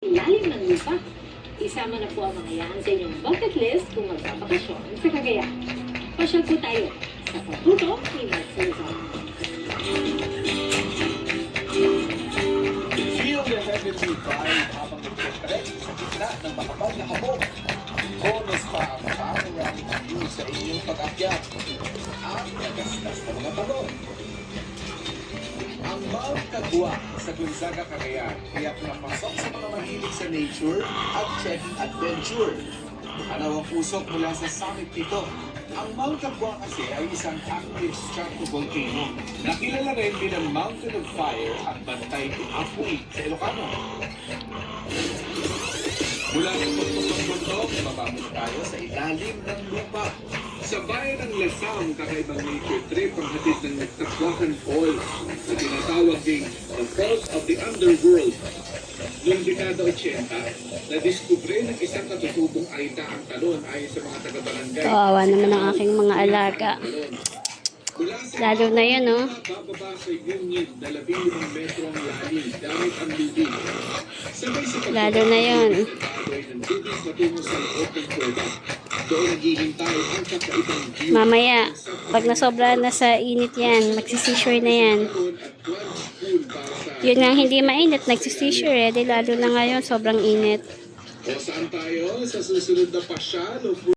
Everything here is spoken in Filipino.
Ilalim ng lupa. Isama na po ang mga yan sa inyong bucket list kung magbabakasyon sa Cagayan. Pasyal po tayo sa pagtuto ni Max Rizal. Feel the heavenly vibe habang nagtitrek sa gitna ng makapal na habog. Bonus pa ang panoramic view sa inyong pag-akyat at nagastas ng mga talon. Ang Mount Cagua sa Gonzaga, Cagayan, kaya pinapasok sa mga mahilig sa nature at check adventure. Anaw ang pusok mula sa summit nito. Ang Mount Cagua kasi ay isang active stratovolcano. Nakilala rin bilang Mountain of Fire at Bantay ni Apoy sa Ilocano. Mula ng bundok, babamos tayo sa ilalim ng lupa. Sa bayan ng Lasam, kakaibang nature trip ang hatid ng Nagtakwakan Falls na tinatawag ding the Falls of the Underworld. Noong dekada 80, nadiskubre ng isang katutubong aita ang talon ayon sa mga taga-barangay. Kawawa naman ang aking mga alaga. Lalo na yun, no? Bababa sa Union na 15 metro ang lalim gamit ang lubid. Sabay sa Lalo na yun. ng tubig patungo sa loob ng kuweba. Doon naghihintay ang kakaibang view. Mamaya, pag nasobra na sa init yan, magsisisure na yan. Yun nga hindi mainit, nagsisisure eh. Di lalo na ngayon, sobrang init. O saan tayo sa susunod na pasyal o